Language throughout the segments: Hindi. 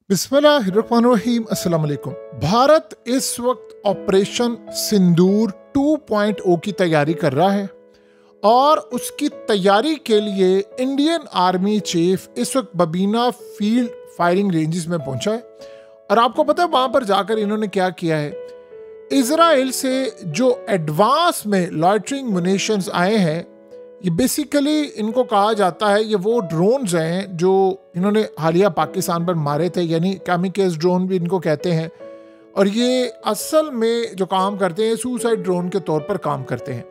बिस्मिल्लाहिर्रहमानिर्रहीम अस्सलाम वालेकुम। भारत इस वक्त ऑपरेशन सिंदूर 2.0 की तैयारी कर रहा है और उसकी तैयारी के लिए इंडियन आर्मी चीफ इस वक्त बबीना फील्ड फायरिंग रेंजेस में पहुंचा है। और आपको पता है वहां पर जाकर इन्होंने क्या किया है? इजराइल से जो एडवांस में लॉइटरिंग मुनीशंस आए हैं, ये बेसिकली इनको कहा जाता है ये वो ड्रोन्स हैं जो इन्होंने हालिया पाकिस्तान पर मारे थे, यानी कैमिकेज ड्रोन भी इनको कहते हैं। और ये असल में जो काम करते हैं सुसाइड ड्रोन के तौर पर काम करते हैं।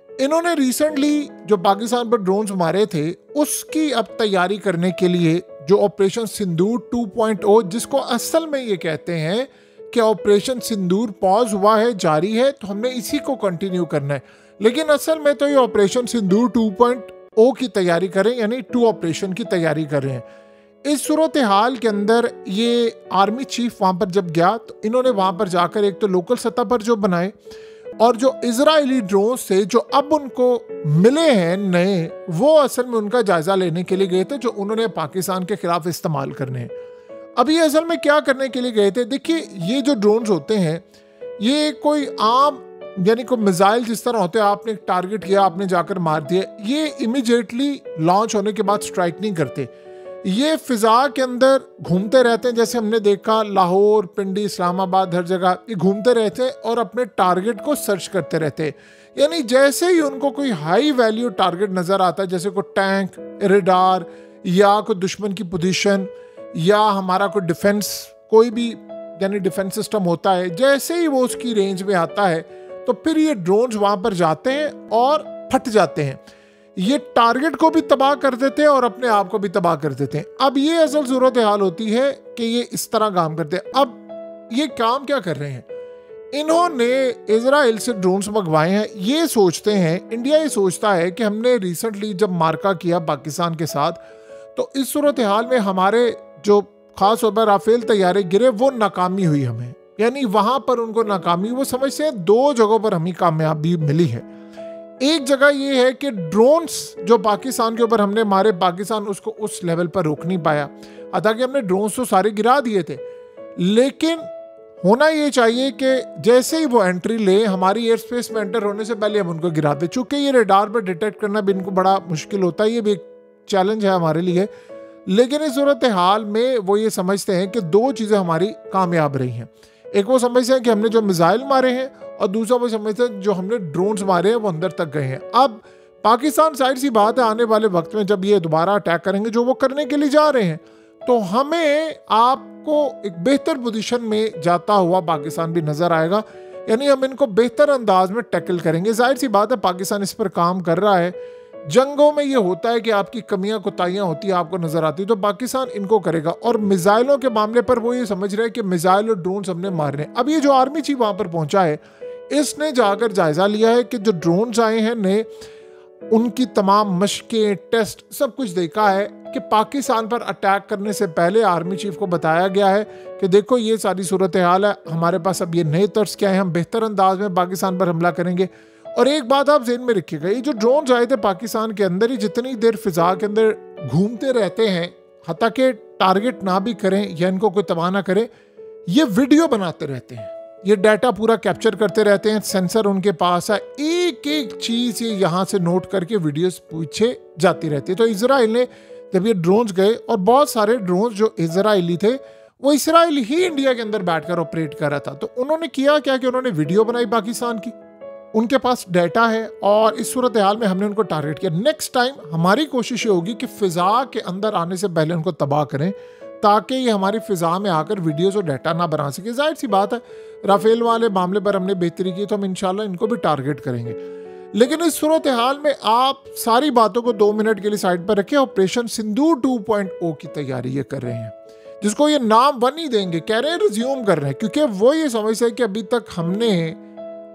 इन्होंने रिसेंटली जो पाकिस्तान पर ड्रोन्स मारे थे उसकी अब तैयारी करने के लिए जो ऑपरेशन सिंदूर 2.0, जिसको असल में ये कहते हैं कि ऑपरेशन सिंदूर पॉज हुआ है, जारी है, तो हमने इसी को कंटिन्यू करना है। लेकिन असल में तो ये ऑपरेशन सिंदूर 2.0 की तैयारी कर रहे हैं, यानी 2 ऑपरेशन की तैयारी कर रहे हैं। इस सूरत हाल के अंदर ये आर्मी चीफ वहां पर जब गया तो इन्होंने वहां पर जाकर एक तो लोकल सतह पर जो बनाए और जो इजरायली ड्रोन से जो अब उनको मिले हैं नए, वो असल में उनका जायजा लेने के लिए गए थे जो उन्होंने पाकिस्तान के खिलाफ इस्तेमाल करने हैं। अब ये असल में क्या करने के लिए गए थे? देखिए, ये जो ड्रोन्स होते हैं ये कोई आम यानी कोई मिसाइल जिस तरह होते हैं, आपने एक टारगेट किया, आपने जाकर मार दिया, ये इमीडिएटली लॉन्च होने के बाद स्ट्राइक नहीं करते। ये फिजा के अंदर घूमते रहते हैं, जैसे हमने देखा लाहौर, पिंडी, इस्लामाबाद, हर जगह ये घूमते रहते हैं और अपने टारगेट को सर्च करते रहते हैं। यानी जैसे ही उनको कोई हाई वैल्यू टारगेट नजर आता है, जैसे कोई टैंक, रेडार या कोई दुश्मन की पोजीशन या हमारा कोई डिफेंस, कोई भी यानी डिफेंस सिस्टम होता है, जैसे ही वो उसकी रेंज में आता है तो फिर ये ड्रोन्स वहां पर जाते हैं और फट जाते हैं। ये टारगेट को भी तबाह कर देते हैं और अपने आप को भी तबाह कर देते हैं। अब ये असल सूरत हाल होती है कि ये इस तरह काम करते हैं। अब ये काम क्या कर रहे हैं? इन्होंने इजराइल से ड्रोन्स मंगवाए हैं। ये सोचते हैं, इंडिया ये सोचता है कि हमने रिसेंटली जब मार्का किया पाकिस्तान के साथ, तो इस सूरत हाल में हमारे जो खास तौर पर राफेल तैयारे गिरे वो नाकामी हुई हमें, यानी वहां पर उनको नाकामी, वो समझते हैं 2 जगहों पर हमें कामयाबी मिली है। एक जगह ये है कि ड्रोन्स जो पाकिस्तान के ऊपर हमने मारे, पाकिस्तान उसको उस लेवल पर रोक नहीं पाया। हालांकि हमने ड्रोन्स तो सारे गिरा दिए थे, लेकिन होना ये चाहिए कि जैसे ही वो एंट्री ले, हमारी एयर स्पेस में एंटर होने से पहले हम उनको गिरा दें। चूंकि ये रडार पर डिटेक्ट करना भी इनको बड़ा मुश्किल होता है, ये भी एक चैलेंज है हमारे लिए। लेकिन इस सूरत हाल में वो ये समझते हैं कि 2 चीज़ें हमारी कामयाब रही हैं। एक वो समझते हैं कि हमने जो मिसाइल मारे हैं, और दूसरा वो समझते हैं जो हमने ड्रोन्स मारे हैं वो अंदर तक गए हैं। अब पाकिस्तान साइड सी बात है, आने वाले वक्त में जब ये दोबारा अटैक करेंगे, जो वो करने के लिए जा रहे हैं, तो हमें आपको एक बेहतर पोजीशन में जाता हुआ पाकिस्तान भी नजर आएगा। यानी हम इनको बेहतर अंदाज में टैकल करेंगे। जाहिर सी बात है पाकिस्तान इस पर काम कर रहा है। जंगों में ये होता है कि आपकी कमियां कोताहियां होती है, आपको नजर आती है, तो पाकिस्तान इनको करेगा। और मिसाइलों के मामले पर वो ये समझ रहे हैं कि मिसाइल और ड्रोन हमने मारने। अब ये जो आर्मी चीफ वहां पर पहुंचा है, इसने जाकर जायजा लिया है कि जो ड्रोन्स आए हैं नए, उनकी तमाम मशकें, टेस्ट, सब कुछ देखा है कि पाकिस्तान पर अटैक करने से पहले आर्मी चीफ को बताया गया है कि देखो ये सारी सूरत हाल है, हमारे पास अब ये नए तर्ज क्या है, हम बेहतर अंदाज में पाकिस्तान पर हमला करेंगे। और एक बात आप ज़हन में रखिएगा, ये जो ड्रोन्स आए थे पाकिस्तान के अंदर, ही जितनी देर फिजा के अंदर घूमते रहते हैं, हत्ता के टारगेट ना भी करें या इनको कोई तबाह ना करें, ये वीडियो बनाते रहते हैं, ये डाटा पूरा कैप्चर करते रहते हैं। सेंसर उनके पास है, एक एक चीज़ ये यहाँ से नोट करके वीडियोस पीछे जाती रहती है। तो इजराइल ने जब ये ड्रोन्स गए, और बहुत सारे ड्रोन्स जो इजरायली थे वो इसराइल ही इंडिया के अंदर बैठकर ऑपरेट कर रहा था, तो उन्होंने किया क्या कि उन्होंने वीडियो बनाई पाकिस्तान की, उनके पास डाटा है, और इस सूरत हाल में हमने उनको टारगेट किया। नेक्स्ट टाइम हमारी कोशिश ये होगी कि फिजा के अंदर आने से पहले उनको तबाह करें, ताकि ये हमारी फिजा में आकर वीडियोस और डाटा ना बना सके। जाहिर सी बात है राफेल वाले मामले पर हमने बेहतरी की, तो हम इंशाल्लाह इनको भी टारगेट करेंगे। लेकिन इस सूरत हाल में आप सारी बातों को 2 मिनट के लिए साइड पर रखें। ऑपरेशन सिंदूर 2.0 की तैयारी ये कर रहे हैं, जिसको ये नाम 1 ही देंगे, कह रहे हैं रिज्यूम कर रहे हैं, क्योंकि वो ये समझते हैं कि अभी तक हमने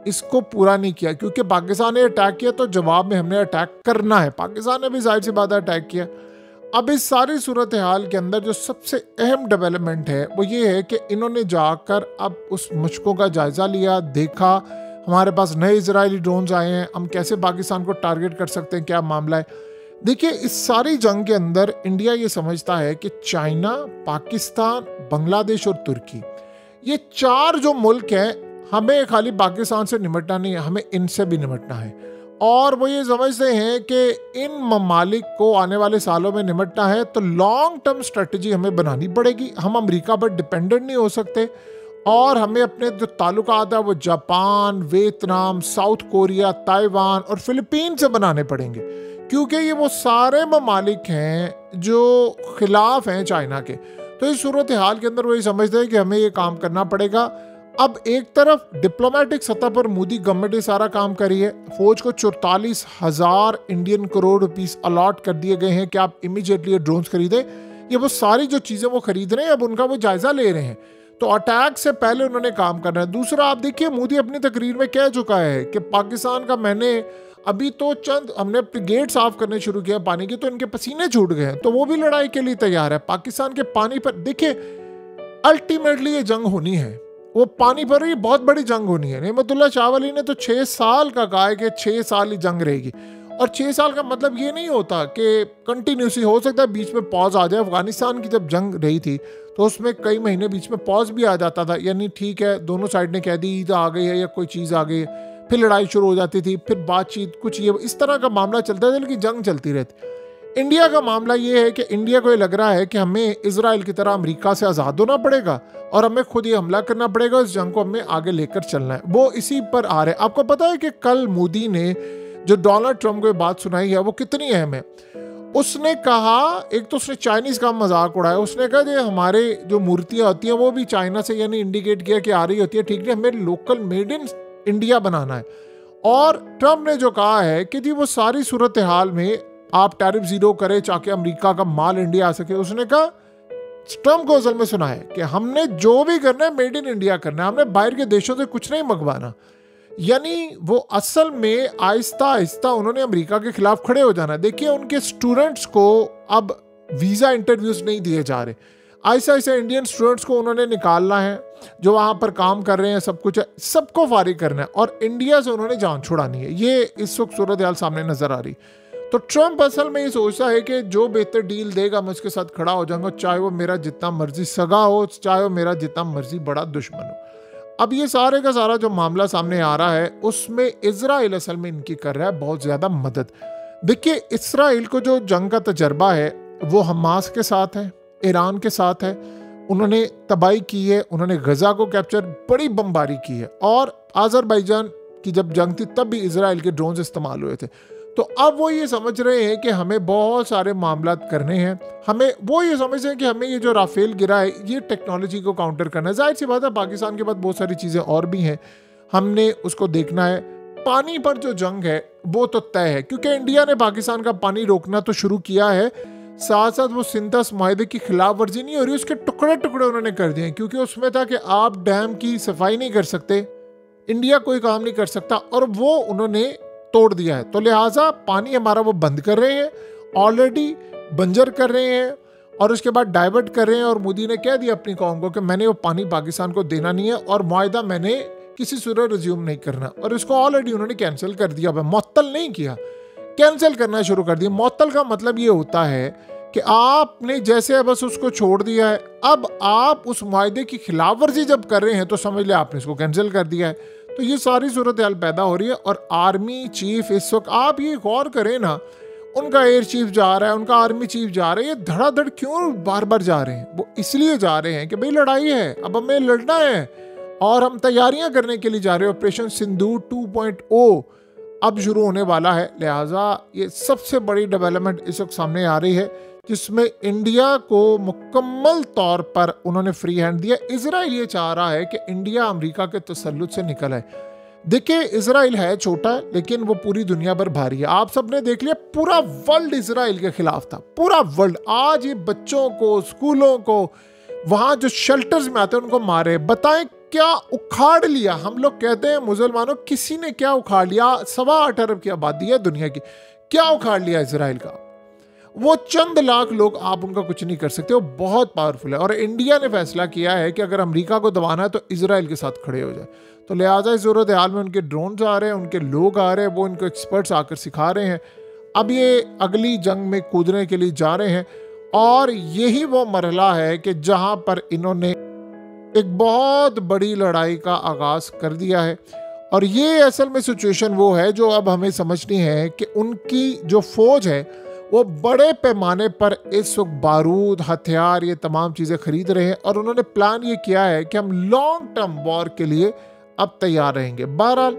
इसको पूरा नहीं किया, क्योंकि पाकिस्तान ने अटैक किया तो जवाब में हमने अटैक करना है। पाकिस्तान ने भी जाहिर सी बात है अटैक किया। अब इस सारी सूरत हाल के अंदर जो सबसे अहम डेवलपमेंट है वो ये है कि इन्होंने जाकर अब उस मशकों का जायजा लिया, देखा हमारे पास नए इजरायली ड्रोन्स आए हैं, हम कैसे पाकिस्तान को टारगेट कर सकते हैं, क्या मामला है। देखिए, इस सारी जंग के अंदर इंडिया ये समझता है कि चाइना, पाकिस्तान, बांग्लादेश और तुर्की, ये 4 जो मुल्क हैं, हमें खाली पाकिस्तान से निपटना नहीं है, हमें इनसे भी निपटना है। और वो ये समझते हैं कि इन ममालिक को आने वाले सालों में निपटना है तो लॉन्ग टर्म स्ट्रेटजी हमें बनानी पड़ेगी। हम अमेरिका पर डिपेंडेंट नहीं हो सकते और हमें अपने जो ताल्लुकात है वो Japan, Vietnam, south Korea, Taiwan और फिलीपीन से बनाने पड़ेंगे, क्योंकि ये वो सारे ममालिक हैं जो खिलाफ हैं चाइना के। तो इस सूरत हाल के अंदर वो ये समझते हैं कि हमें ये काम करना पड़ेगा। अब एक तरफ डिप्लोमेटिक सतह पर मोदी गवर्नमेंट ये सारा काम करी है, फौज को 44,000 इंडियन करोड़ रुपीस अलॉट कर दिए गए हैं कि आप इमीडिएटली ड्रोन्स खरीदें। ये वो सारी जो चीज़ें वो खरीद रहे हैं, अब उनका वो जायजा ले रहे हैं। तो अटैक से पहले उन्होंने काम करना है। दूसरा, आप देखिए, मोदी अपनी तकरीर में कह चुका है कि पाकिस्तान का मैंने अभी तो हमने गेट साफ करने शुरू किया पानी के, तो इनके पसीने छूट गए हैं, तो वो भी लड़ाई के लिए तैयार है। पाकिस्तान के पानी पर देखिए, अल्टीमेटली ये जंग होनी है, वो पानी पर ही बहुत बड़ी जंग होनी है। नेमतुल्लाह शाहवली ने तो 6 साल का कहा है कि 6 साल ही जंग रहेगी। और 6 साल का मतलब ये नहीं होता कि कंटिन्यूसली, हो सकता है बीच में पॉज आ जाए। अफगानिस्तान की जब जंग रही थी तो उसमें कई महीने बीच में पॉज भी आ जाता था, यानी ठीक है दोनों साइड ने कह दी ईद आ गई है या कोई चीज़ आ गई है, फिर लड़ाई शुरू हो जाती थी, फिर बातचीत, कुछ ये इस तरह का मामला चलता था, लेकिन जंग चलती रहती। इंडिया का मामला ये है कि इंडिया को ये लग रहा है कि हमें इजराइल की तरह अमेरिका से आज़ाद होना पड़ेगा और हमें खुद ये हमला करना पड़ेगा, इस जंग को हमें आगे लेकर चलना है। वो इसी पर आ रहे हैं। आपको पता है कि कल मोदी ने जो डोनाल्ड ट्रंप को ये बात सुनाई है वो कितनी अहम है। उसने कहा, एक तो उसने चाइनीज़ का मजाक उड़ाया, उसने कहा कि हमारे जो मूर्तियाँ होती हैं वो भी चाइना से यानी इंडिकेट किया कि आ रही होती है, ठीक है, हमें लोकल मेड इन इंडिया बनाना है। और ट्रंप ने जो कहा है कि जी वो सारी सूरत हाल में आप टैरिफ जीरो करें ताकि अमेरिका का माल इंडिया आ सके। उसने कहा, ट्रंप को असल में सुना है कि हमने जो भी करना है मेड इन इंडिया करना है, हमने बाहर के देशों से कुछ नहीं मंगवाना। यानी वो असल में आहिस्ता आहिस्ता उन्होंने अमेरिका के खिलाफ खड़े हो जाना है। देखिए, उनके स्टूडेंट्स को अब वीज़ा इंटरव्यूज नहीं दिए जा रहे, आहिस्ता आहिस्ता इंडियन स्टूडेंट्स को उन्होंने निकालना है जो वहाँ पर काम कर रहे हैं, सब कुछ है, सबको फारिग करना है और इंडिया से उन्होंने जान छुड़ानी है। ये इस वक्त सूरत हाल सामने नजर आ रही। तो ट्रंप असल में ये सोचता है कि जो बेहतर डील देगा मैं उसके साथ खड़ा हो जाऊंगा, चाहे वो मेरा जितना मर्जी सगा हो, चाहे वो मेरा जितना मर्जी बड़ा दुश्मन हो। अब ये सारे का सारा जो मामला सामने आ रहा है उसमें इजराइल असल में इनकी कर रहा है बहुत ज़्यादा मदद। देखिए, इजराइल को जो जंग का तजर्बा है वो हमास के साथ है, ईरान के साथ है, उन्होंने तबाही की है, उन्होंने गजा को कैप्चर, बड़ी बमबारी की है। और आज़रबाईजान की जब जंग थी तब भी इजराइल के ड्रोन्स इस्तेमाल हुए थे। तो अब वो ये समझ रहे हैं कि हमें बहुत सारे मामला करने हैं, हमें वो ये समझ रहे हैं कि हमें ये जो राफेल गिरा है ये टेक्नोलॉजी को काउंटर करना है। जाहिर सी बात है, पाकिस्तान के पास बहुत सारी चीज़ें और भी हैं, हमने उसको देखना है। पानी पर जो जंग है वो तो तय है, क्योंकि इंडिया ने पाकिस्तान का पानी रोकना तो शुरू किया है, साथ साथ वो सिंथस माहदे की खिलाफ वर्जी नहीं हो रही, उसके टुकड़े टुकड़े उन्होंने कर दिए, क्योंकि उसमें था कि आप डैम की सफाई नहीं कर सकते, इंडिया कोई काम नहीं कर सकता, और वो उन्होंने तोड़ दिया है। तो लिहाजा पानी हमारा वो बंद कर रहे हैं, ऑलरेडी बंजर कर रहे हैं और उसके बाद डाइवर्ट कर रहे हैं। और मोदी ने कह दिया अपनी कौम को कि मैंने वो पानी पाकिस्तान को देना नहीं है और मुआहदा मैंने किसी सूरत रिज्यूम नहीं करना, और इसको ऑलरेडी उन्होंने कैंसिल कर दिया, मुअत्तल नहीं किया, कैंसिल करना शुरू कर दिया। मुअत्तल का मतलब ये होता है कि आपने जैसे बस उसको छोड़ दिया है, अब आप उस मुआहदे की खिलाफ वर्जी जब कर रहे हैं तो समझ ले आपने इसको कैंसिल कर दिया है। तो ये सारी सूरत हाल पैदा हो रही है। और आर्मी चीफ इस वक्त, आप ये गौर करें ना, उनका एयर चीफ जा रहा है, उनका आर्मी चीफ जा रहा है, ये धड़ाधड़ क्यों बार बार जा रहे हैं? वो इसलिए जा रहे हैं कि भाई लड़ाई है, अब हमें लड़ना है और हम तैयारियां करने के लिए जा रहे हैं। ऑपरेशन सिंदूर 2.0 अब शुरू होने वाला है, लिहाजा ये सबसे बड़ी डेवलपमेंट इस वक्त सामने आ रही है, जिसमें इंडिया को मुकम्मल तौर पर उन्होंने फ्री हैंड दिया। इजराइल ये चाह रहा है कि इंडिया अमेरिका के तसल्लुत से निकल आए। देखिए, इजराइल है छोटा लेकिन वो पूरी दुनिया पर भारी है। आप सबने देख लिया, पूरा वर्ल्ड इजराइल के खिलाफ था, पूरा वर्ल्ड। आज ये बच्चों को, स्कूलों को, वहाँ जो शेल्टर्स में आते हैं उनको मारे। बताएं क्या उखाड़ लिया। हम लोग कहते हैं मुसलमानों, किसी ने क्या उखाड़ लिया? 8.25 अरब की आबादी है दुनिया की, क्या उखाड़ लिया इजराइल का? वो चंद लाख लोग, आप उनका कुछ नहीं कर सकते, वो बहुत पावरफुल है। और इंडिया ने फैसला किया है कि अगर अमेरिका को दबाना है तो इजराइल के साथ खड़े हो जाए। तो लिहाजा इस सूरत हाल में उनके ड्रोन्स आ रहे हैं, उनके लोग आ रहे हैं, वो इनको एक्सपर्ट्स आकर सिखा रहे हैं। अब ये अगली जंग में कूदने के लिए जा रहे हैं और यही वो मरहला है कि जहां पर इन्होंने एक बहुत बड़ी लड़ाई का आगाज कर दिया है। और ये असल में सिचुएशन वो है जो अब हमें समझनी है कि उनकी जो फौज है वो बड़े पैमाने पर इस वक्त बारूद, हथियार, ये तमाम चीज़ें खरीद रहे हैं और उन्होंने प्लान ये किया है कि हम लॉन्ग टर्म वॉर के लिए अब तैयार रहेंगे। बहरहाल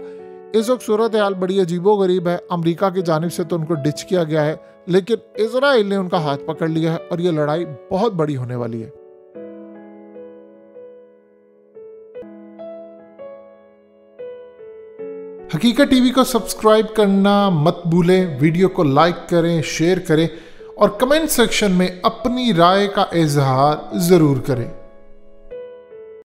इस वक्त सूरत हाल बड़ी अजीबोगरीब है। अमेरिका की जानिब से तो उनको डिच किया गया है, लेकिन इजराइल ने उनका हाथ पकड़ लिया है और ये लड़ाई बहुत बड़ी होने वाली है। हकीकत टीवी को सब्सक्राइब करना मत भूलें, वीडियो को लाइक करें, शेयर करें और कमेंट सेक्शन में अपनी राय का इजहार ज़रूर करें।